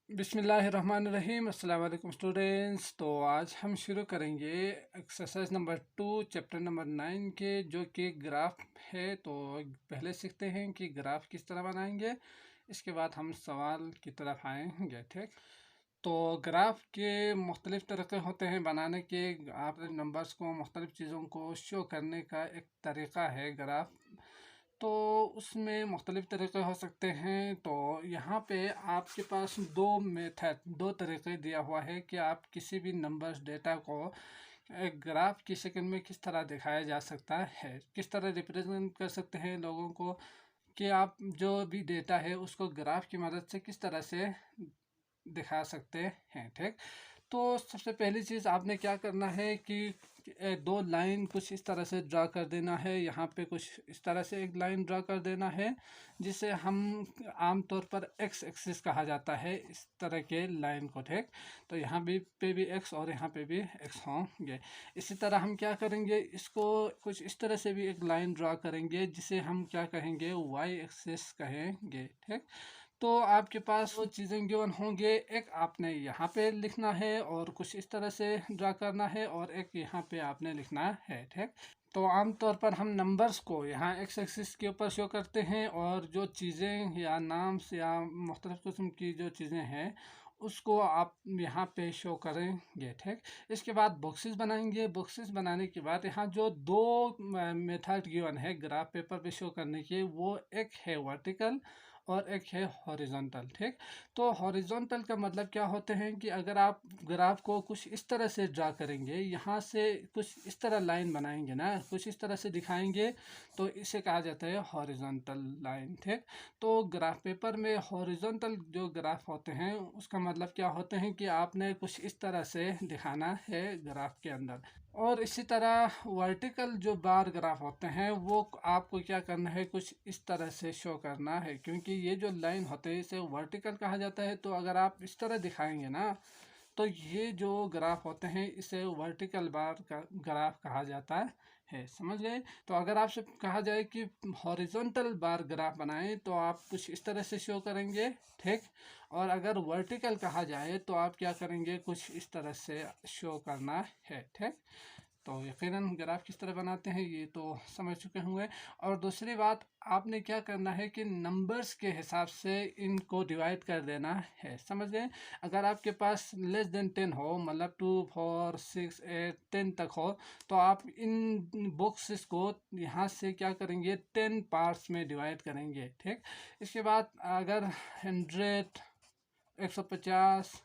बिस्मिल्लाहिर्रहमानिर्रहीम। अस्सलाम वालेकुम स्टूडेंट्स। तो आज हम शुरू करेंगे एक्सरसाइज नंबर 2 चैप्टर नंबर 9 के, जो कि ग्राफ है। तो पहले सीखते हैं कि ग्राफ किस तरह बनाएंगे, इसके बाद हम सवाल की तरफ आएंगे। ठीक। तो ग्राफ के मुख्तलिफ़ तरीक़े होते हैं बनाने के। आप नंबर्स को, मुख्तलिफ़ चीज़ों को शो करने का एक तरीक़ा है ग्राफ। तो उसमें मुख्तलिफ़ तरीक़े हो सकते हैं। तो यहाँ पे आपके पास दो तरीक़े दिया हुआ है कि आप किसी भी नंबर्स डेटा को एक ग्राफ की शक्ल में किस तरह दिखाया जा सकता है, किस तरह रिप्रेजेंट कर सकते हैं लोगों को, कि आप जो भी डेटा है उसको ग्राफ की मदद से किस तरह से दिखा सकते हैं। ठीक। तो सबसे पहली चीज़ आपने क्या करना है कि दो लाइन कुछ इस तरह से ड्रा कर देना है। यहाँ पे कुछ इस तरह से एक लाइन ड्रा कर देना है, जिसे हम आम तौर पर एक्स एक्सिस कहा जाता है, इस तरह के लाइन को। ठीक। तो यहाँ पे भी एक्स और यहाँ पे भी एक्स होंगे। इसी तरह हम क्या करेंगे, इसको कुछ इस तरह से भी एक लाइन ड्रा करेंगे, जिसे हम क्या कहेंगे, वाई एक्सिस कहेंगे। ठीक। तो आपके पास वो चीज़ें गिवन होंगे, एक आपने यहाँ पे लिखना है और कुछ इस तरह से ड्रा करना है, और एक यहाँ पे आपने लिखना है। ठीक। तो आमतौर पर हम नंबर्स को यहाँ एक्स एक्सिस के ऊपर शो करते हैं, और जो चीज़ें या नाम्स या मुख्तलिफ़ किस्म की जो चीज़ें हैं उसको आप यहाँ पे शो करेंगे। ठीक। इसके बाद बॉक्सेस बनाएंगे। बॉक्सेस बनाने के बाद यहाँ जो दो मेथड गिवन है ग्राफ पेपर पे शो करने के, वो एक है वर्टिकल और एक है हॉरिजॉन्टल। ठीक। तो हॉरिजॉन्टल का मतलब क्या होते हैं कि अगर आप ग्राफ को कुछ इस तरह से ड्रा करेंगे, यहाँ से कुछ इस तरह लाइन बनाएंगे ना, कुछ इस तरह से दिखाएंगे, तो इसे कहा जाता है हॉरिजॉन्टल लाइन। ठीक। तो ग्राफ पेपर में हॉरिजॉन्टल जो ग्राफ होते हैं उसका मतलब क्या होते हैं कि आपने कुछ इस तरह से दिखाना है ग्राफ के अंदर। और इसी तरह वर्टिकल जो बार ग्राफ होते हैं वो आपको क्या करना है, कुछ इस तरह से शो करना है, क्योंकि ये जो लाइन होते हैं इसे वर्टिकल कहा जाता है। तो अगर आप इस तरह दिखाएंगे ना, तो ये जो ग्राफ होते हैं इसे वर्टिकल बार का ग्राफ कहा जाता है। समझ गए। तो अगर आपसे कहा जाए कि हॉरिजॉन्टल बार ग्राफ बनाएं, तो आप कुछ इस तरह से शो करेंगे। ठीक। और अगर वर्टिकल कहा जाए तो आप क्या करेंगे, कुछ इस तरह से शो करना है। ठीक। तो यकीनन ग्राफ किस तरह बनाते हैं ये तो समझ चुके होंगे। और दूसरी बात, आपने क्या करना है कि नंबर्स के हिसाब से इनको डिवाइड कर देना है। समझ गए। अगर आपके पास लेस देन 10 हो, मतलब 2 4 6 8 10 तक हो, तो आप इन बॉक्सेस को यहाँ से क्या करेंगे, 10 पार्ट्स में डिवाइड करेंगे। ठीक। इसके बाद अगर 100 150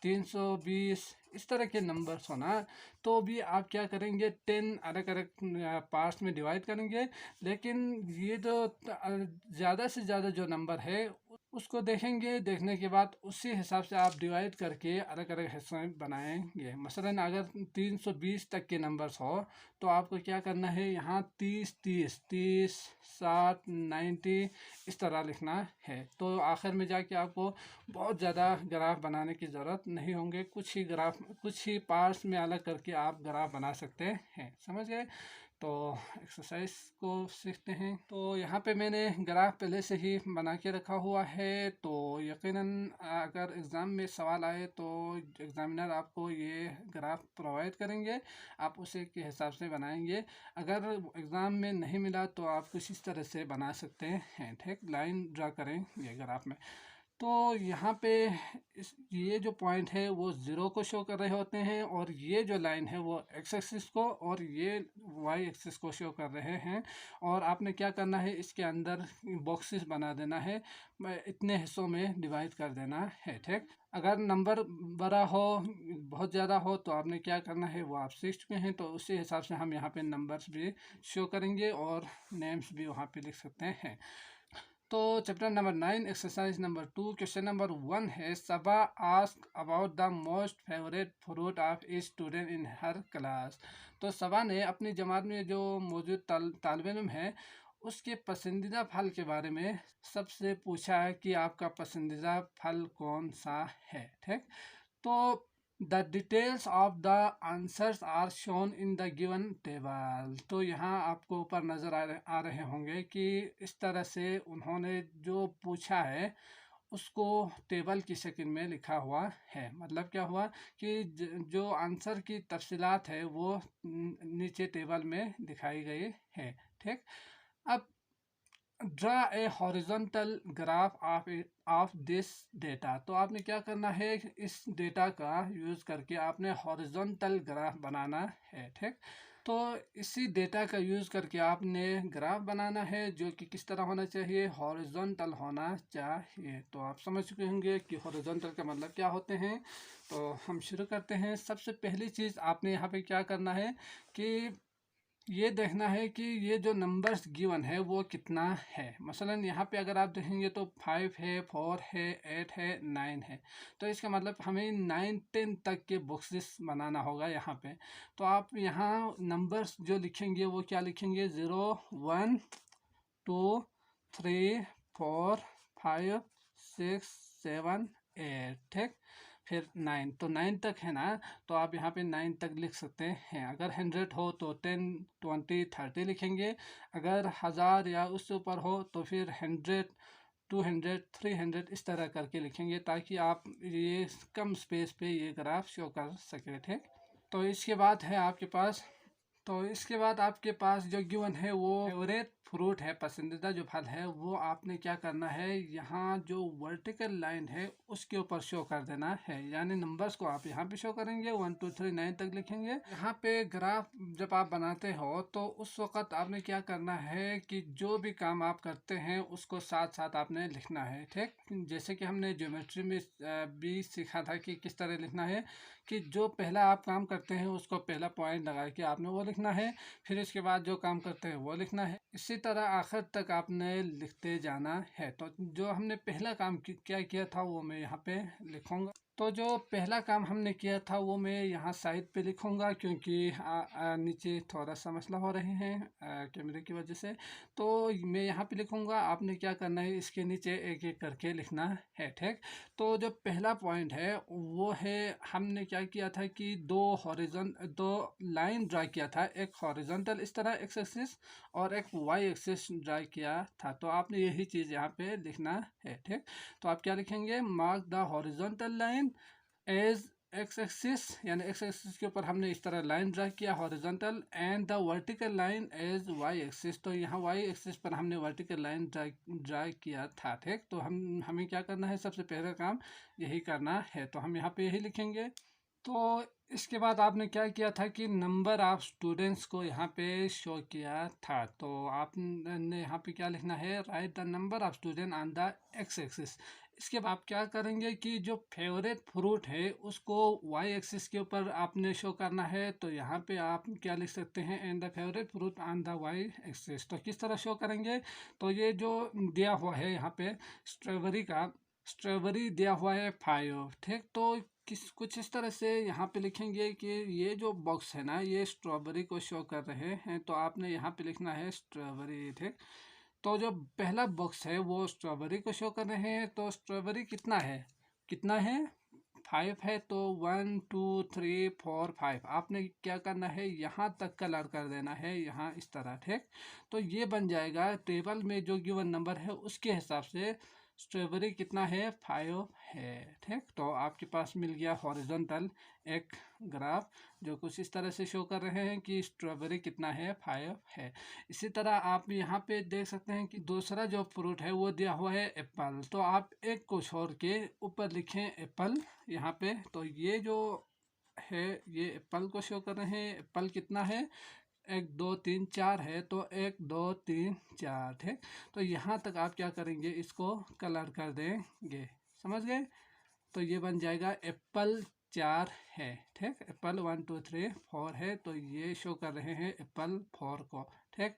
320 इस तरह के नंबर्स होना, तो भी आप क्या करेंगे, 10 अलग अलग पार्ट्स में डिवाइड करेंगे। लेकिन ये जो ज़्यादा से ज़्यादा जो नंबर है उसको देखेंगे, देखने के बाद उसी हिसाब से आप डिवाइड करके अलग अलग हिस्से बनाएंगे। मसलन अगर 320 तक के नंबर्स हो, तो आपको क्या करना है, यहाँ 30 30 30 60 90 इस तरह लिखना है। तो आखिर में जाके आपको बहुत ज़्यादा ग्राफ बनाने की ज़रूरत नहीं होंगे, कुछ ही पार्ट्स में अलग करके आप ग्राफ बना सकते हैं। समझ गए। तो एक्सरसाइज को सीखते हैं। तो यहाँ पे मैंने ग्राफ पहले से ही बना के रखा हुआ है। तो यकीनन अगर एग्ज़ाम में सवाल आए तो एग्ज़ामिनर आपको ये ग्राफ प्रोवाइड करेंगे, आप उसी के हिसाब से बनाएंगे। अगर एग्ज़ाम में नहीं मिला तो आप कुछ इस तरह से बना सकते हैं। ठीक। लाइन ड्रा करेंगे ग्राफ में। तो यहाँ पे ये जो पॉइंट है वो ज़ीरो को शो कर रहे होते हैं, और ये जो लाइन है वो एक्स एक्सिस को, और ये वाई एक्सिस को शो कर रहे हैं। और आपने क्या करना है, इसके अंदर बॉक्सेस बना देना है, इतने हिस्सों में डिवाइड कर देना है। ठीक। अगर नंबर बड़ा हो, बहुत ज़्यादा हो, तो आपने क्या करना है वो आप सीख चुके हैं। तो उसी हिसाब से हम यहाँ पे नंबर्स भी शो करेंगे और नेम्स भी वहाँ पे लिख सकते हैं। तो chapter number 9 exercise number 2 question number 1 है, Saba ask about the most favourite fruit of a student in her class. तो सबा ने अपनी जमात में जो मौजूद तालिब इल्म है उसके पसंदीदा फल के बारे में सबसे पूछा है कि आपका पसंदीदा फल कौन सा है। ठीक। तो the details of the answers are shown in the given table. तो यहाँ आपको ऊपर नज़र आ रहे होंगे कि इस तरह से उन्होंने जो पूछा है उसको टेबल की शक्ल में लिखा हुआ है। मतलब क्या हुआ कि जो आंसर की तफसीलात है वो नीचे टेबल में दिखाई गई है। ठीक, अब draw a horizontal graph of this data. तो आपने क्या करना है, इस डेटा का यूज़ करके आपने हॉरिजॉन्टल ग्राफ बनाना है। ठीक, तो इसी डेटा का यूज़ करके आपने ग्राफ बनाना है जो कि किस तरह होना चाहिए, हॉरिजॉन्टल होना चाहिए। तो आप समझ चुके होंगे कि हॉरिजॉन्टल का मतलब क्या होते हैं। तो हम शुरू करते हैं। सबसे पहली चीज़ आपने यहाँ पे क्या करना है कि ये देखना है कि ये जो नंबर्स गिवन है वो कितना है। मसलन यहाँ पे अगर आप देखेंगे तो 5 है, 4 है, 8 है, 9 है। तो इसका मतलब हमें 9 10 तक के बॉक्सेस बनाना होगा यहाँ पे। तो आप यहाँ नंबर्स जो लिखेंगे वो क्या लिखेंगे, 0 1 2 3 4 5 6 7 8। ठीक, फिर 9, तो 9 तक है ना, तो आप यहाँ पे 9 तक लिख सकते हैं। अगर 100 हो तो 10 20 30 लिखेंगे। अगर 1000 या उससे ऊपर हो तो फिर 100 200 300 इस तरह करके लिखेंगे, ताकि आप ये कम स्पेस पे ये ग्राफ शो कर सकें। ठीक, तो इसके बाद है आपके पास, तो इसके बाद आपके पास जो गिवन है वो फेवरेट फ्रूट है, पसंदीदा जो फल है, वो आपने क्या करना है, यहाँ जो वर्टिकल लाइन है उसके ऊपर शो कर देना है। यानी नंबर्स को आप यहाँ पे शो करेंगे, 1 2 3 9 तक लिखेंगे। यहाँ पे ग्राफ जब आप बनाते हो तो उस वक़्त आपने क्या करना है कि जो भी काम आप करते हैं उसको साथ साथ आपने लिखना है। ठीक, जैसे कि हमने ज्योमेट्री में भी सीखा था कि किस तरह लिखना है, कि जो पहला आप काम करते हैं उसको पहला पॉइंट लगा के आपने वो लिखना है, फिर इसके बाद जो काम करते हैं वो लिखना है। इसी तरह आखिर तक आपने लिखते जाना है। तो जो हमने पहला काम क्या किया था वो मैं यहाँ पे लिखूँगा। तो जो पहला काम हमने किया था वो मैं यहाँ साइड पे लिखूँगा, क्योंकि नीचे थोड़ा सा मसला हो रहे हैं कैमरे की वजह से। तो मैं यहाँ पे लिखूँगा, आपने क्या करना है, इसके नीचे एक एक करके लिखना है। ठीक, तो जो पहला पॉइंट है वो है, हमने क्या किया था कि दो लाइन ड्रा किया था, एक हॉरिजॉन्टल इस तरह एक्स एक्सिस और एक वाई एक्सिस ड्रा किया था। तो आपने यही चीज़ यहाँ पे लिखना है। ठीक, तो आप क्या लिखेंगे, mark the horizontal line as X axis, यानी एक्स एक्सिस के ऊपर हमने इस तरह लाइन ड्रा किया horizontal, and the vertical line as Y axis. तो यहाँ वाई एक्सिस पर हमने वर्टिकल लाइन ड्रा किया था। ठीक, तो हमें क्या करना है, सबसे पहला काम यही करना है। तो हम यहाँ पे यही लिखेंगे। तो इसके बाद आपने क्या किया था कि नंबर ऑफ स्टूडेंट्स को यहाँ पे शो किया था। तो आपने यहाँ पे क्या लिखना है, right the number of student on the X axis. इसके बाद आप क्या करेंगे कि जो फेवरेट फ्रूट है उसको वाई एक्सिस के ऊपर आपने शो करना है। तो यहाँ पे आप क्या लिख सकते हैं, and the favourite fruit on the Y axis. तो किस तरह शो करेंगे, तो ये जो दिया हुआ है यहाँ पे स्ट्रॉबेरी दिया हुआ है 5। ठीक, तो कुछ इस तरह से यहाँ पे लिखेंगे कि ये जो बॉक्स है ना ये स्ट्रॉबेरी को शो कर रहे हैं, तो आपने यहाँ पे लिखना है स्ट्रॉबेरी। ठीक, तो जो पहला बॉक्स है वो स्ट्रॉबेरी को शो कर रहे हैं। तो स्ट्रॉबेरी कितना है 5 है। तो 1 2 3 4 5 आपने क्या करना है, यहाँ तक कलर कर देना है, यहाँ इस तरह। ठीक, तो ये बन जाएगा टेबल में जो गिवन नंबर है उसके हिसाब से स्ट्रॉबेरी कितना है, 5 है। ठीक, तो आपके पास मिल गया हॉरिजॉन्टल एक ग्राफ जो कुछ इस तरह से शो कर रहे हैं कि स्ट्रॉबेरी कितना है, 5 है। इसी तरह आप यहाँ पे देख सकते हैं कि दूसरा जो फ्रूट है वो दिया हुआ है एप्पल। तो आप एक को छोड़ के ऊपर लिखें एप्पल यहाँ पे। तो ये जो है ये एप्पल को शो कर रहे हैं। एप्पल कितना है, 1 2 3 4 है। तो 1 2 3 4। ठीक, तो यहाँ तक आप क्या करेंगे, इसको कलर कर देंगे। समझ गए, तो ये बन जाएगा एप्पल 4 है। ठीक, एप्पल 1 2 3 4 है, तो ये शो कर रहे हैं एप्पल 4 को। ठीक,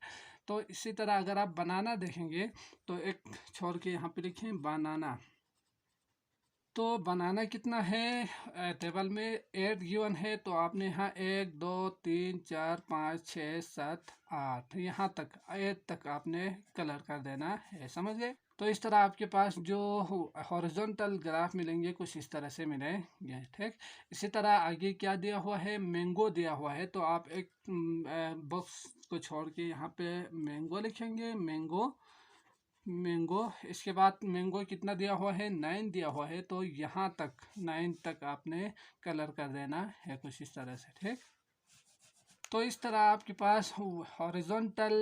तो इसी तरह अगर आप बनाना देखेंगे तो एक छोड़ के यहाँ पे लिखें बनाना। तो बनाना कितना है, टेबल में 8 गिवन है। तो आपने यहाँ 1 2 3 4 5 6 7 8 यहाँ तक 8 तक आपने कलर कर देना है। समझ गए, तो इस तरह आपके पास जो हॉरिजॉन्टल ग्राफ मिलेंगे कुछ इस तरह से मिलेंगे। ठीक, इसी तरह आगे क्या दिया हुआ है, मैंगो दिया हुआ है। तो आप एक बॉक्स को छोड़ के यहाँ पे मैंगो लिखेंगे। मैंगो, इसके बाद मैंगो कितना दिया हुआ है, 9 दिया हुआ है, तो यहाँ तक 9 तक आपने कलर कर देना है कुछ इस तरह से, ठीक। तो इस तरह आपके पास हॉरिजॉन्टल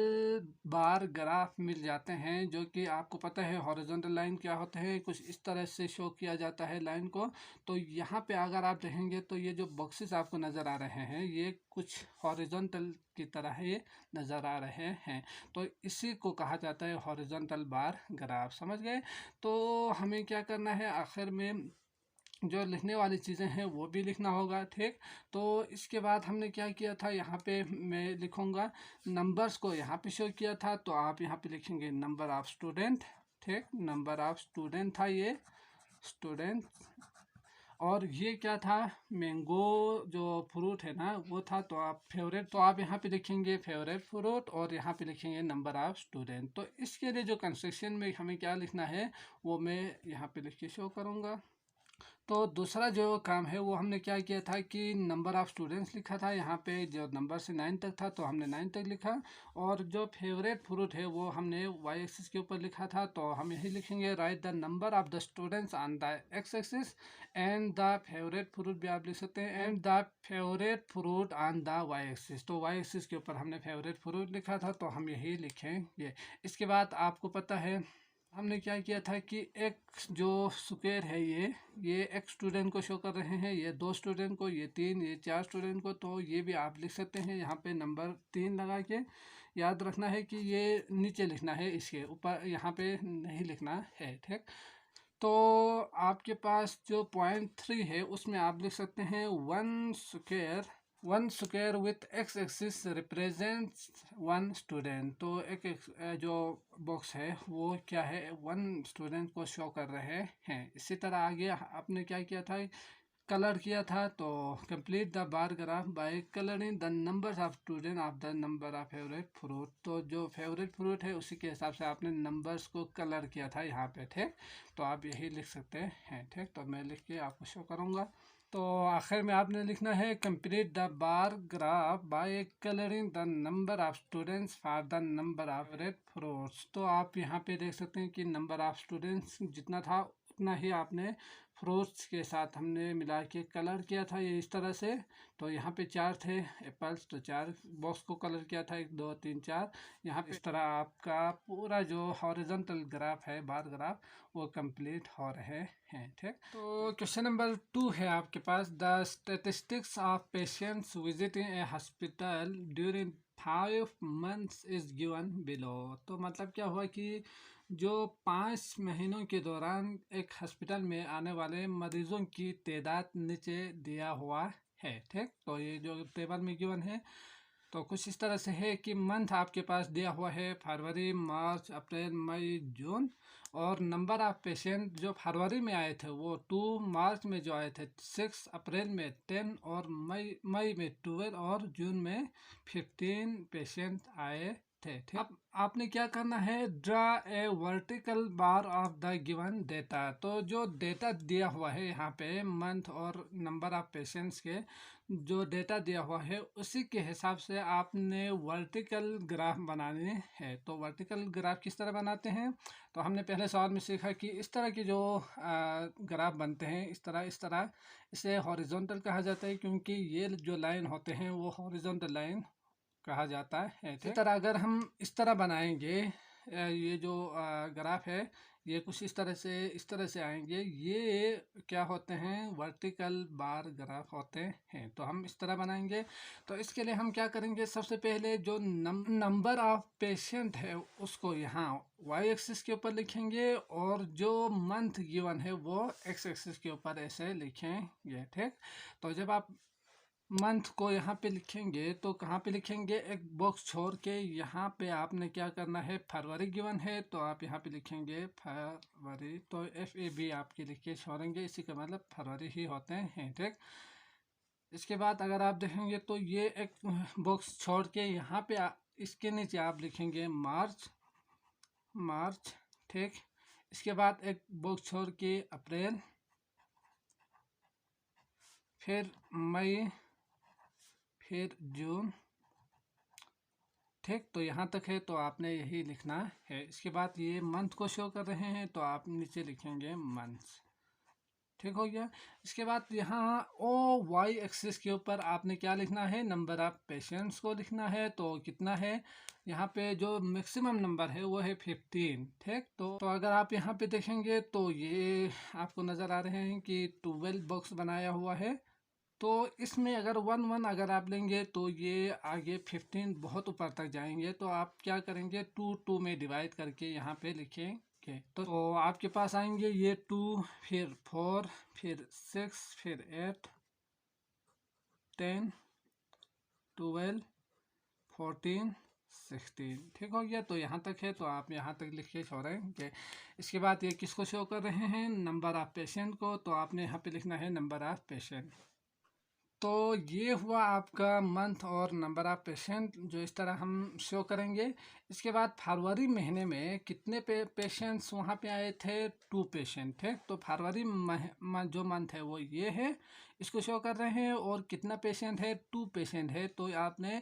बार ग्राफ मिल जाते हैं, जो कि आपको पता है हॉरिजॉन्टल लाइन क्या होते हैं, कुछ इस तरह से शो किया जाता है लाइन को। तो यहाँ पे अगर आप देखेंगे तो ये जो बॉक्सेस आपको नज़र आ रहे हैं ये कुछ हॉरिजॉन्टल की तरह ये नज़र आ रहे हैं, तो इसी को कहा जाता है हॉरिजॉन्टल बार ग्राफ, समझ गए। तो हमें क्या करना है, आखिर में जो लिखने वाली चीज़ें हैं वो भी लिखना होगा, ठीक। तो इसके बाद हमने क्या किया था, यहाँ पे मैं लिखूँगा नंबर्स को यहाँ पे शो किया था, तो आप यहाँ पे लिखेंगे नंबर ऑफ स्टूडेंट, ठीक। नंबर ऑफ स्टूडेंट था ये स्टूडेंट, और ये क्या था, मैंगो जो फ्रूट है ना वो था, तो आप फेवरेट, तो आप यहाँ पे लिखेंगे फेवरेट फ्रूट और यहाँ पे लिखेंगे नंबर ऑफ स्टूडेंट। तो इसके लिए जो कंस्ट्रक्शन में हमें क्या लिखना है वो मैं यहाँ पे लिख के शो करूँगा। तो दूसरा जो काम है वो हमने क्या किया था कि नंबर ऑफ़ स्टूडेंट्स लिखा था, यहाँ पे जो नंबर से 9 तक था तो हमने 9 तक लिखा, और जो फेवरेट फ्रूट है वो हमने वाई एक्सिस के ऊपर लिखा था, तो हम यही लिखेंगे write the number of the students on the X axis and the favourite fruit भी आप लिख सकते हैं and the favourite fruit on the Y axis. तो वाई एक्सिस के ऊपर हमने फेवरेट फ्रूट लिखा था, तो हम यही लिखेंगे। इसके बाद आपको पता है हमने क्या किया था कि एक जो स्क्वायर है ये एक स्टूडेंट को शो कर रहे हैं, ये 2 स्टूडेंट को, ये 3, ये 4 स्टूडेंट को, तो ये भी आप लिख सकते हैं यहाँ पे नंबर 3 लगा के। याद रखना है कि ये नीचे लिखना है, इसके ऊपर यहाँ पे नहीं लिखना है, ठीक। तो आपके पास जो पॉइंट 3 है उसमें आप लिख सकते हैं one square with x axis represents 1 student. तो जो बॉक्स है वो क्या है, 1 स्टूडेंट को शो कर रहे हैं। इसी तरह आगे आपने क्या किया था, कलर किया था, तो complete the bar graph by colouring the numbers of student of the number of favourite fruit. तो जो फेवरेट फ्रूट है उसी के हिसाब से आपने नंबर्स को कलर किया था यहाँ पे, ठीक। तो आप यही लिख सकते हैं, ठीक। तो मैं लिख के आपको शो करूँगा। तो आखिर में आपने लिखना है complete the bar graph by colouring the number of students for the number of favourite fruits. तो आप यहाँ पे देख सकते हैं कि नंबर ऑफ स्टूडेंट्स जितना था उतना ही आपने फ्रूट्स के साथ हमने मिला के कलर किया था, ये इस तरह से। तो यहाँ पे 4 थे एप्पल्स, तो 4 बॉक्स को कलर किया था, 1 2 3 4। यहाँ पे इस तरह आपका पूरा जो हॉरिजॉन्टल ग्राफ है, बार ग्राफ, वो कंप्लीट हो रहे हैं, ठीक। तो क्वेश्चन नंबर 2 है आपके पास, the statistics of patients visiting a hospital during 5 months is given below. तो मतलब क्या हुआ कि जो 5 महीनों के दौरान एक हॉस्पिटल में आने वाले मरीजों की तादाद नीचे दिया हुआ है, ठीक। तो ये जो टेबल में गिवन है तो कुछ इस तरह से है कि मंथ आपके पास दिया हुआ है फरवरी, मार्च, अप्रैल, मई, जून, और नंबर ऑफ पेशेंट जो फरवरी में आए थे वो 2, मार्च में जो आए थे 6, अप्रैल में 10, और मई में 12, और जून में 15 पेशेंट आए थे, ठीक। अब आपने क्या करना है, draw a vertical bar of the given data. तो जो डेटा दिया हुआ है यहाँ पे मंथ और नंबर ऑफ पेशेंट्स के जो डेटा दिया हुआ है उसी के हिसाब से आपने वर्टिकल ग्राफ बनाने हैं। तो वर्टिकल ग्राफ किस तरह बनाते हैं, तो हमने पहले सवाल में सीखा कि इस तरह की जो ग्राफ बनते हैं, इस तरह इसे हॉरिजॉन्टल कहा जाता है, क्योंकि ये जो लाइन होते हैं वो हॉरिजॉन्टल लाइन कहा जाता है। इसी तरह अगर हम इस तरह बनाएंगे, ये जो ग्राफ है ये कुछ इस तरह से आएंगे, ये क्या होते हैं, वर्टिकल बार ग्राफ होते हैं। तो हम इस तरह बनाएंगे। तो इसके लिए हम क्या करेंगे, सबसे पहले जो नंबर ऑफ पेशेंट है उसको यहाँ वाई एक्सिस के ऊपर लिखेंगे, और जो मंथ गिवन है वो एक्स एक्सिस के ऊपर ऐसे लिखेंगे, ठीक। तो जब आप मंथ को यहाँ पे लिखेंगे तो कहाँ पे लिखेंगे, एक बॉक्स छोड़ के यहाँ पे आपने क्या करना है, फरवरी गिवन है तो आप यहाँ पे लिखेंगे फरवरी, तो FAB आपके लिख के छोड़ेंगे, इसी का मतलब फरवरी ही होते हैं, ठीक। इसके बाद अगर आप देखेंगे तो ये एक बॉक्स छोड़ के यहाँ पे इसके नीचे आप लिखेंगे मार्च, ठीक। इसके बाद एक बॉक्स छोड़ के अप्रैल, फिर मई, फिर जून, ठीक, तो यहाँ तक है तो आपने यही लिखना है। इसके बाद ये मंथ को शो कर रहे हैं तो आप नीचे लिखेंगे मंथ्स। ठीक हो गया। इसके बाद यहाँ ओ वाई एक्सिस के ऊपर आपने क्या लिखना है, नंबर ऑफ पेशेंट्स को लिखना है। तो कितना है, यहाँ पे जो मैक्सिमम नंबर है वो है 15। ठीक, तो अगर आप यहाँ पे देखेंगे तो ये आपको नज़र आ रहे हैं कि 12 बॉक्स बनाया हुआ है। तो इसमें अगर 1 1 अगर आप लेंगे तो ये आगे 15 बहुत ऊपर तक जाएंगे। तो आप क्या करेंगे, 2 2 में डिवाइड करके यहाँ पे लिखेंगे। तो आपके पास आएंगे ये 2, फिर 4, फिर 6, फिर 8, 10, 12, 14, 16। ठीक हो गया। तो यहाँ तक है तो आप यहाँ तक लिख के छोड़ेंगे। इसके बाद ये किसको शो कर रहे हैं, नंबर ऑफ पेशेंट को। तो आपने यहाँ पे लिखना है नंबर ऑफ पेशेंट। तो ये हुआ आपका मंथ और नंबर ऑफ पेशेंट, जो इस तरह हम शो करेंगे। इसके बाद फरवरी महीने में कितने पेशेंट्स वहाँ पे आए थे, 2 पेशेंट थे। तो फरवरी जो मंथ है वो ये है, इसको शो कर रहे हैं। और कितना पेशेंट है, 2 पेशेंट है। तो आपने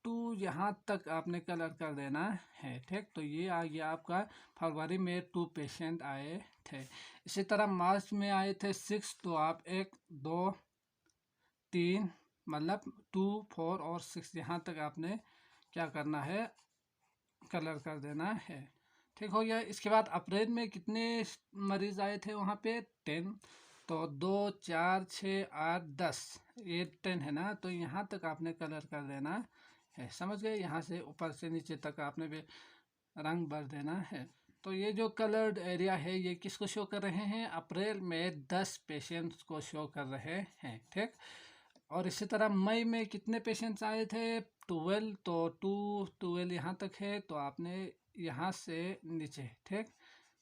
2 यहाँ तक आपने कलर कर देना है। ठीक, तो ये आ गया आपका फरवरी में 2 पेशेंट आए थे। इसी तरह मार्च में आए थे 6। तो आप 1 2 3 मतलब 2 4 और 6 यहाँ तक आपने क्या करना है, कलर कर देना है। ठीक हो गया। इसके बाद अप्रैल में कितने मरीज आए थे वहाँ पे, 10। तो 2 4 6 8 10, ये 10 है ना। तो यहाँ तक आपने कलर कर देना है। समझ गए, यहाँ से ऊपर से नीचे तक आपने भी रंग भर देना है। तो ये जो कलर्ड एरिया है ये किसको शो कर रहे हैं, अप्रैल में 10 पेशेंट्स को शो कर रहे हैं। ठीक, और इसी तरह मई में कितने पेशेंट्स आए थे, 12। तो 2 12 यहाँ तक है। तो आपने यहाँ से नीचे ठीक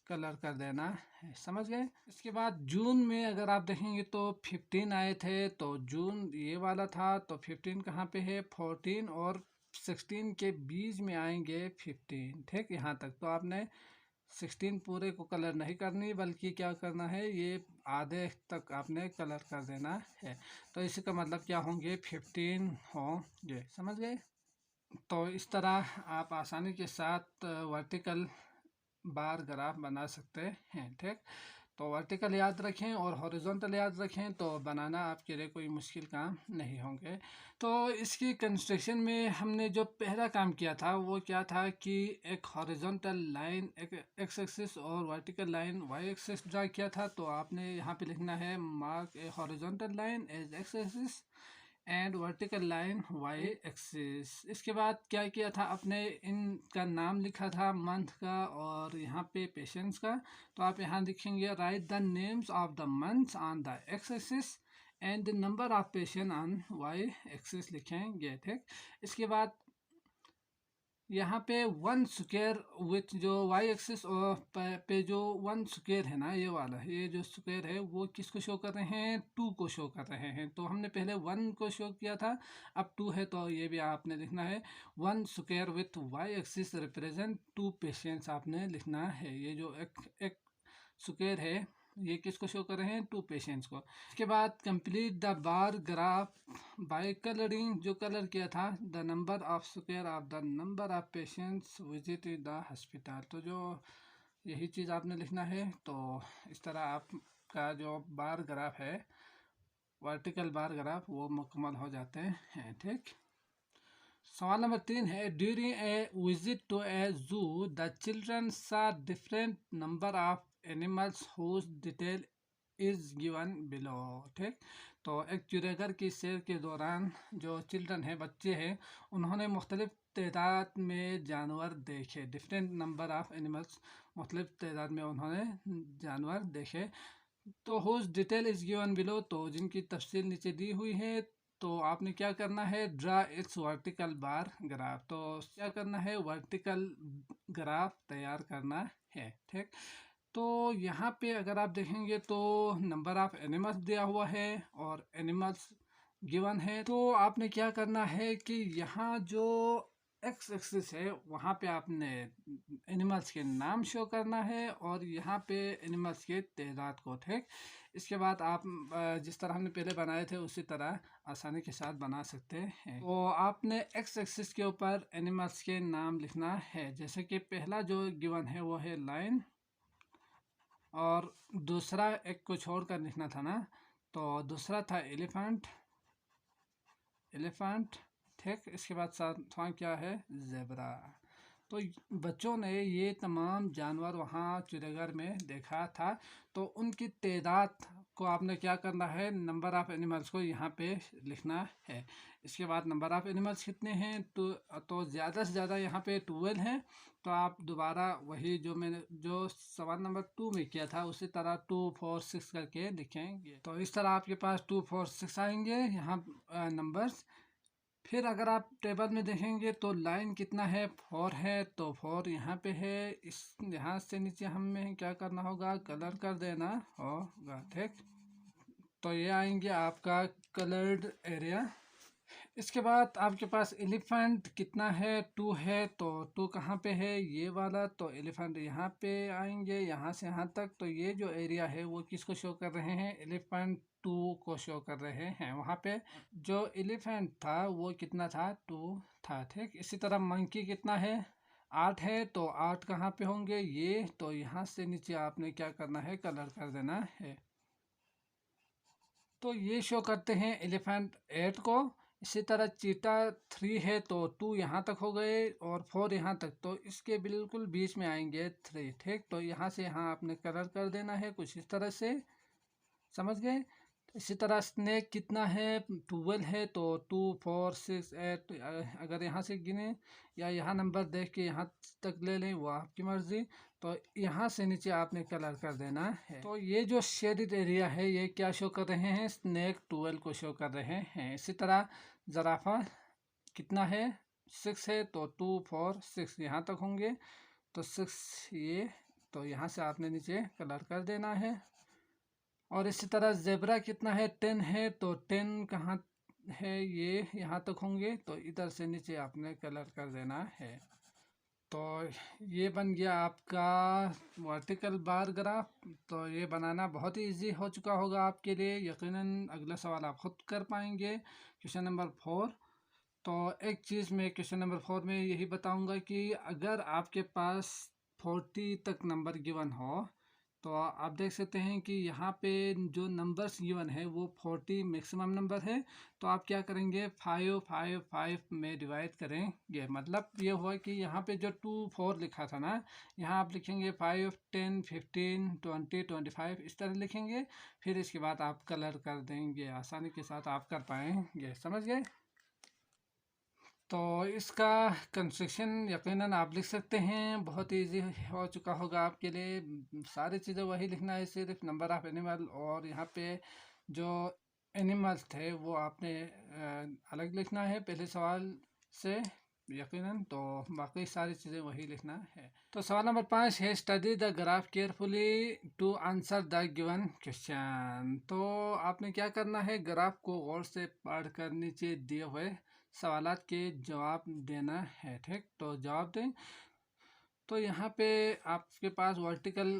कलर कर देना है। समझ गए। इसके बाद जून में अगर आप देखेंगे तो 15 आए थे। तो जून ये वाला था। तो 15 कहाँ पे है, 14 और 16 के बीच में आएंगे 15। ठीक, यहाँ तक। तो आपने 16 पूरे को कलर नहीं करनी, बल्कि क्या करना है, ये आधे तक आपने कलर कर देना है। तो इसी का मतलब क्या होंगे, 15 होंगे। समझ गए। तो इस तरह आप आसानी के साथ वर्टिकल बार ग्राफ बना सकते हैं। ठीक, तो वर्टिकल याद रखें और हॉरिजॉन्टल याद रखें, तो बनाना आपके लिए कोई मुश्किल काम नहीं होंगे। तो इसकी कंस्ट्रक्शन में हमने जो पहला काम किया था वो क्या था कि एक हॉरिजॉन्टल लाइन एक एक्स एक्सिस और vertical line Y axis draw किया था। तो आपने यहाँ पे लिखना है mark a horizontal line as X axis and vertical line Y axis. इसके बाद क्या किया था, अपने इनका नाम लिखा था मंथ का और यहाँ पे पेशेंट्स का। तो आप यहाँ लिखेंगे write the names of the months on the X axis and the number of patient on Y axis लिखेंगे। ठीक, इसके बाद यहाँ पे 1 स्क्वायर विथ जो वाई एक्सिस और पे जो 1 स्क्वायर है ना, ये वाला, ये जो स्क्वायर है वो किसको शो कर रहे हैं, 2 को शो कर रहे हैं। तो हमने पहले 1 को शो किया था, अब 2 है। तो ये भी आपने लिखना है 1 square with Y axis represent 2 patients आपने लिखना है। ये जो एक स्क्वायर है ये किसको शो कर रहे हैं, 2 पेशेंट्स को। इसके बाद complete the bar graph by colouring, जो कलर किया था the number of square of the number of patients visit the hospital. तो जो यही चीज़ आपने लिखना है। तो इस तरह आपका जो बार ग्राफ है, वर्टिकल बार ग्राफ, वो मुकम्मल हो जाते हैं। ठीक, सवाल नंबर 3 है, during a visit to a zoo the children saw different number of animals whose detail is given below. ठीक, तो एक चिड़ियाघर की सैर के दौरान जो चिल्ड्रन है, बच्चे हैं, उन्होंने मुख्तलिफ तादाद में जानवर देखे। डिफरेंट नंबर ऑफ एनिमल्स, मुख्तलिफ तादाद में उन्होंने जानवर देखे। तो whose detail is given below, तो जिनकी तफसील नीचे दी हुई है। तो आपने क्या करना है, draw it's vertical bar graph. तो क्या करना है, वर्टिकल ग्राफ तैयार करना है। ठीक, तो यहाँ पे अगर आप देखेंगे तो नंबर ऑफ एनिमल्स दिया हुआ है और एनिमल्स गिवन है। तो आपने क्या करना है कि यहाँ जो एक्स एक्सिस है वहाँ पे आपने एनिमल्स के नाम शो करना है और यहाँ पे एनिमल्स के तादाद को, ठीक। इसके बाद आप जिस तरह हमने पहले बनाए थे उसी तरह आसानी के साथ बना सकते हैं। तो आपने एक्स एक्सिस के ऊपर एनिमल्स के नाम लिखना है। जैसे कि पहला जो गिवन है वो है लायन, और दूसरा एक को छोड़कर लिखना था ना, तो दूसरा था एलिफेंट, ठीक। इसके बाद साथ वहाँ क्या है, ज़ेब्रा। तो बच्चों ने ये तमाम जानवर वहाँ चिड़ियाघर में देखा था, तो उनकी तादाद को आपने क्या करना है, नंबर ऑफ़ एनिमल्स को यहाँ पे लिखना है। इसके बाद नंबर ऑफ़ एनिमल्स कितने हैं, तो ज़्यादा से ज़्यादा यहाँ पे 12 हैं। तो आप दोबारा वही जो मैंने जो सवाल नंबर 2 में किया था उसी तरह 2 4 6 करके लिखेंगे। तो इस तरह आपके पास 2 4 6 आएंगे यहाँ नंबर्स। फिर अगर आप टेबल में देखेंगे तो लाइन कितना है, 4 है, तो 4 यहाँ पे है। इस यहाँ से नीचे हमें क्या करना होगा, कलर कर देना होगा, ठीक। तो ये आएंगे आपका कलर्ड एरिया। इसके बाद आपके पास एलिफेंट कितना है, 2 है, तो 2 कहाँ पे है, ये वाला। तो एलिफेंट यहाँ पे आएंगे, यहाँ से यहाँ तक। तो ये जो एरिया है वो किसको शो कर रहे हैं, एलिफेंट 2 को शो कर रहे हैं। वहाँ पे जो एलिफेंट था वो कितना था, 2 था, ठीक। इसी तरह मंकी कितना है, 8 है, तो 8 कहाँ पे होंगे, ये। तो यहाँ से नीचे आपने क्या करना है, कलर कर देना है। तो ये शो करते हैं एलिफेंट 8 को। इसी तरह चीता 3 है, तो 2 यहाँ तक हो गए और 4 यहाँ तक। तो इसके बिल्कुल बीच में आएंगे 3, ठीक। तो यहाँ से यहाँ आपने कलर कर देना है कुछ इस तरह से, समझ गए। इसी तरह स्नेक कितना है, 12 है, तो 2 4 6 8। अगर यहाँ से गिने या यहाँ नंबर देख के यहाँ तक ले लें, वो आपकी मर्ज़ी। तो यहाँ से नीचे आपने कलर कर देना है। तो ये जो शेडेड एरिया है ये क्या शो कर रहे हैं, स्नेक 12 को शो कर रहे हैं। इसी तरह ज़राफ़ा कितना है, 6 है, तो 2 4 6 यहाँ तक होंगे। तो 6 ये, तो यहाँ से आपने नीचे कलर कर देना है। और इसी तरह ज़ेब्रा कितना है, 10 है, तो 10 कहाँ है, ये यहाँ तक होंगे। तो इधर से नीचे आपने कलर कर देना है। तो ये बन गया आपका वर्टिकल बार ग्राफ। तो ये बनाना बहुत ही इजी हो चुका होगा आपके लिए यकीनन। अगला सवाल आप खुद कर पाएंगे, क्वेश्चन नंबर 4। तो एक चीज़ मैं क्वेश्चन नंबर 4 में यही बताऊंगा कि अगर आपके पास 40 तक नंबर गिवन हो, तो आप देख सकते हैं कि यहाँ पे जो नंबर्स गिवन है वो 40 मैक्सिमम नंबर है। तो आप क्या करेंगे, 5 5 5 में डिवाइड करेंगे। मतलब ये हुआ कि यहाँ पे जो 2 4 लिखा था ना, यहाँ आप लिखेंगे 5 10 15 20 25 इस तरह लिखेंगे। फिर इसके बाद आप कलर कर देंगे, आसानी के साथ आप कर पाएंगे, समझ गए। तो इसका कंस्ट्रक्शन यकीनन आप लिख सकते हैं, बहुत इजी हो चुका होगा आपके लिए। सारी चीज़ें वही लिखना है, सिर्फ नंबर ऑफ़ एनिमल और यहाँ पे जो एनिमल्स थे वो आपने अलग लिखना है पहले सवाल से यकीनन। तो बाकी सारी चीज़ें वही लिखना है। तो सवाल नंबर 5 है, study the graph carefully to answer the given question. तो आपने क्या करना है, ग्राफ को गौर से पढ़कर नीचे दिए हुए सवालात के जवाब देना है, ठीक। तो जवाब दें। तो यहाँ पे आपके पास वर्टिकल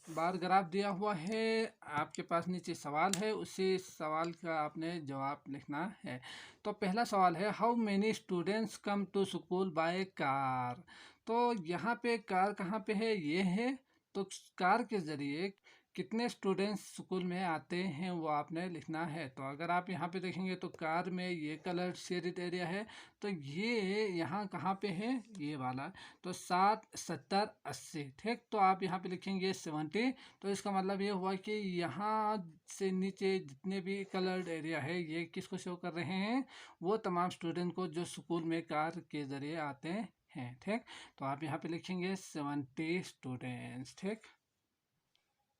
बार ग्राफ दिया हुआ है, आपके पास नीचे सवाल है, उसी सवाल का आपने जवाब लिखना है। तो पहला सवाल है, how many students come to school by car. तो यहाँ पे कार कहाँ पे है, ये है। तो कार के ज़रिए कितने स्टूडेंट्स स्कूल में आते हैं वो आपने लिखना है। तो अगर आप यहाँ पे देखेंगे तो कार में ये कलर शेडेड एरिया है, तो ये यहाँ कहाँ पे है, ये वाला। तो 7 70 80, ठीक। तो आप यहाँ पे लिखेंगे 70। तो इसका मतलब ये हुआ कि यहाँ से नीचे जितने भी कलर्ड एरिया है ये किसको शो कर रहे हैं, वो तमाम स्टूडेंट को जो स्कूल में कार के ज़रिए आते हैं, ठीक। तो आप यहाँ पे लिखेंगे 70 स्टूडेंट्स, ठीक।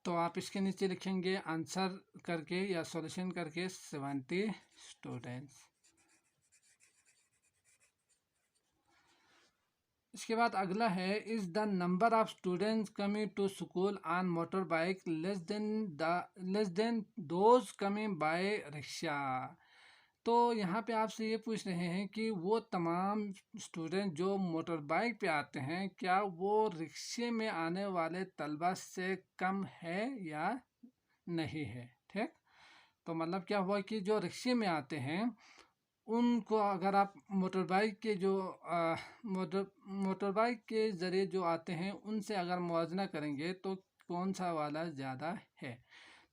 तो आप इसके नीचे लिखेंगे आंसर करके या सॉल्यूशन करके 70 स्टूडेंट्स। इसके बाद अगला है, is the number of students coming to school on motor bike less than those coming by rickshaw. तो यहाँ पे आपसे ये पूछ रहे हैं कि वो तमाम स्टूडेंट जो मोटर बाइक पे आते हैं, क्या वो रिक्शे में आने वाले तलबा से कम है या नहीं है। ठीक, तो मतलब क्या हुआ कि जो रिक्शे में आते हैं उनको अगर आप मोटर बाइक के जो मोटर बाइक के ज़रिए जो आते हैं उनसे अगर मुआवजा करेंगे तो कौन सा वाला ज़्यादा है।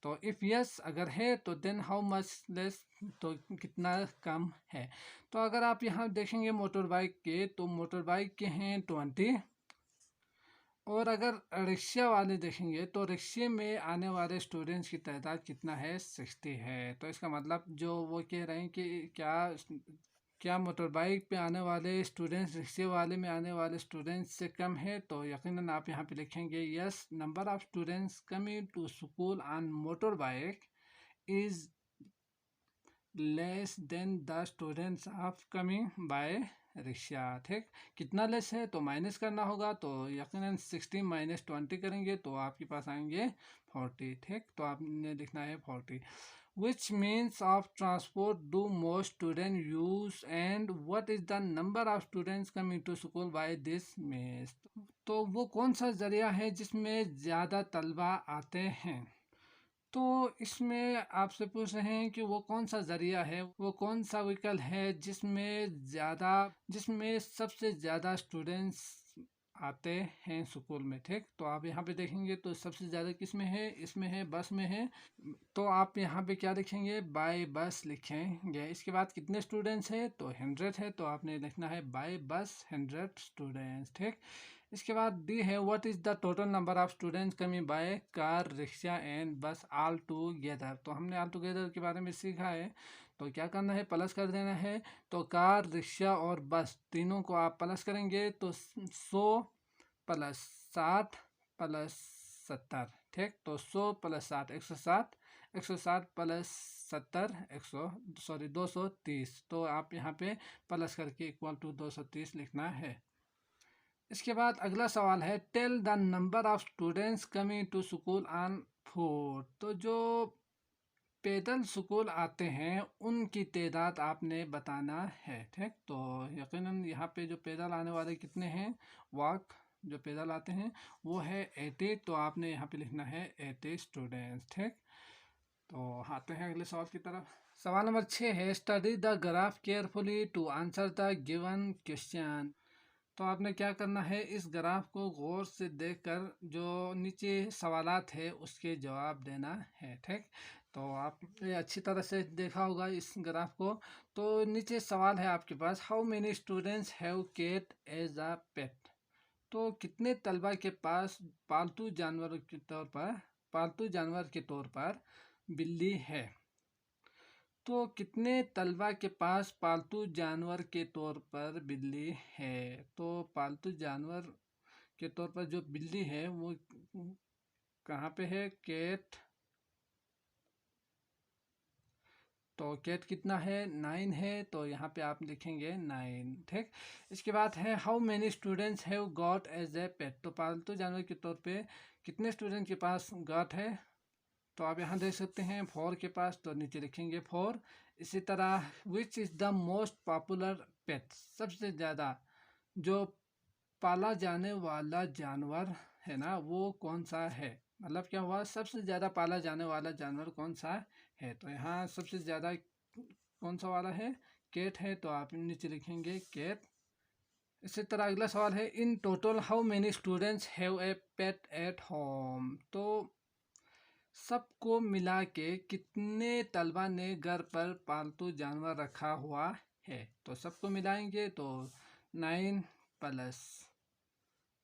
तो इफ़ यस अगर है तो देन हाउ मच लेस, तो कितना कम है। तो अगर आप यहाँ देखेंगे मोटर बाइक के, तो मोटर बाइक के हैं 20, और अगर रिक्शा वाले देखेंगे तो रिक्शे में आने वाले स्टूडेंट्स की तादाद कितना है, 60 है। तो इसका मतलब जो वो कह रहे हैं कि क्या मोटर बाइक पे आने वाले स्टूडेंट्स रिक्शे वाले में आने वाले स्टूडेंट्स से कम है, तो यकीनन आप यहाँ पे लिखेंगे yes, number of students coming to school on motor bike is less than the students of coming by rickshaw. ठीक, कितना लेस है तो माइनस करना होगा, तो यकीनन 60 माइनस 20 करेंगे तो आपके पास आएंगे 40। ठीक, तो आपने लिखना है 40। Which means of transport do most students use and what is the number of students coming to school by this means? तो वो कौन सा ज़रिया है जिसमें ज़्यादा तलबा आते हैं। तो इसमें आपसे पूछ रहे हैं कि वो कौन सा ज़रिया है, वो कौन सा व्हीकल है जिसमें सबसे ज़्यादा स्टूडेंट्स आते हैं स्कूल में। ठीक, तो आप यहाँ पे देखेंगे तो सबसे ज़्यादा किस में है, इसमें है, बस में है। तो आप यहाँ पे क्या लिखेंगे, बाय बस लिखेंगे। इसके बाद कितने स्टूडेंट्स हैं तो 100 है, तो आपने लिखना है बाय बस 100 स्टूडेंट्स। ठीक, इसके बाद डी है what is the total number of students coming by car rickshaw and बस ऑल टूगेदर। तो हमने ऑल टूगेदर के बारे में सीखा है, तो क्या करना है, प्लस कर देना है। तो कार रिक्शा और बस तीनों को आप प्लस करेंगे तो 100 प्लस 60 प्लस 70। ठीक, तो 100 प्लस 60 160, 160 प्लस 70 230। तो आप यहाँ पे प्लस करके इक्वल टू 230 लिखना है। इसके बाद अगला सवाल है tell the number of students coming to school on foot. तो जो पैदल स्कूल आते हैं उनकी तादाद आपने बताना है। ठीक, तो यकीनन यहाँ पे जो पैदल आने वाले कितने हैं, वॉक जो पैदल आते हैं वो है 80, तो आपने यहाँ पे लिखना है 80 स्टूडेंट्स। ठीक, तो आते हैं अगले सवाल की तरफ। सवाल नंबर 6 है study the graph carefully to answer the given question. तो आपने क्या करना है, इस ग्राफ को गौर से देखकर जो नीचे सवालात है उसके जवाब देना है। ठीक, तो आपने अच्छी तरह से देखा होगा इस ग्राफ को। तो नीचे सवाल है आपके पास how many students have cat as a pet. तो कितने तलबा के पास पालतू जानवर के तौर पर बिल्ली है। तो कितने तलबा के पास पालतू जानवर के तौर पर बिल्ली है। तो पालतू जानवर के तौर पर जो बिल्ली है वो कहाँ पे है, कैट। तो कैट कितना है, 9 है, तो यहाँ पे आप लिखेंगे 9। ठीक, इसके बाद है how many students have got as a pet. तो पालतू जानवर के तौर पे कितने स्टूडेंट के पास गॉट है, तो आप यहाँ देख सकते हैं 4 के पास, तो नीचे लिखेंगे 4। इसी तरह which is the most popular pet, सबसे ज़्यादा जो पाला जाने वाला जानवर है ना वो कौन सा है, मतलब क्या हुआ, सबसे ज़्यादा पाला जाने वाला जानवर कौन सा है। तो यहाँ सबसे ज़्यादा कौन सा वाला है, कैट है, तो आप नीचे लिखेंगे कैट। इसी तरह अगला सवाल है in total how many students have a pet at home. तो सबको मिला के कितने तलबा ने घर पर पालतू जानवर रखा हुआ है। तो सबको मिलाएंगे तो 9 प्लस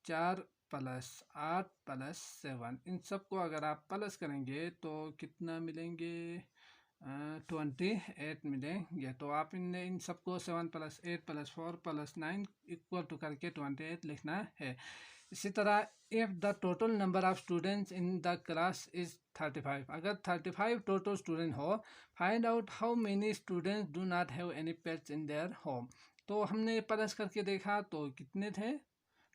4 प्लस 8 प्लस 7, इन सबको अगर आप प्लस करेंगे तो कितना मिलेंगे, 28 मिलेंगे। तो आप इन सबको 7 plus 8 plus 4 plus 9 equal to करके 28 लिखना है। इसी तरह if the total number of students in the class is 35, अगर 35 टोटल स्टूडेंट हो, find out how many students do not have any pets in their home. तो हमने प्लस करके देखा तो कितने थे,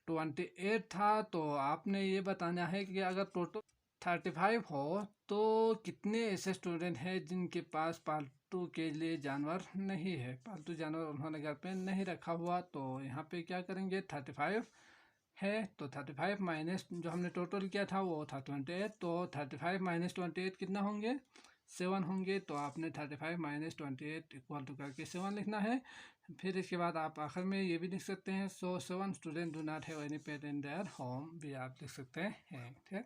28 था। तो आपने ये बताना है कि अगर टोटल 35 हो तो कितने ऐसे स्टूडेंट हैं जिनके पास पालतू के लिए जानवर नहीं है, पालतू जानवर उन्होंने घर पे नहीं रखा हुआ। तो यहाँ पे क्या करेंगे, 35 है तो 35 माइनस जो हमने टोटल किया था वो था 28, तो 35 माइनस 28 कितना होंगे, 7 होंगे। तो आपने 35 माइनस 28 इक्वल टू करके 7 लिखना है। फिर इसके बाद आप आखिर में ये भी लिख सकते हैं, सो 7 student do not have any pet in their home भी आप लिख सकते हैं। ठीक,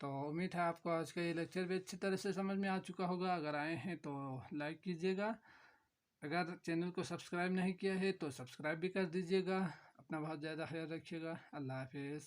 तो उम्मीद है आपको आज का ये लेक्चर भी अच्छी तरह से समझ में आ चुका होगा। अगर आए हैं तो लाइक कीजिएगा, अगर चैनल को सब्सक्राइब नहीं किया है तो सब्सक्राइब भी कर दीजिएगा। अपना बहुत ज़्यादा ख्याल रखिएगा। अल्लाह हाफिज़।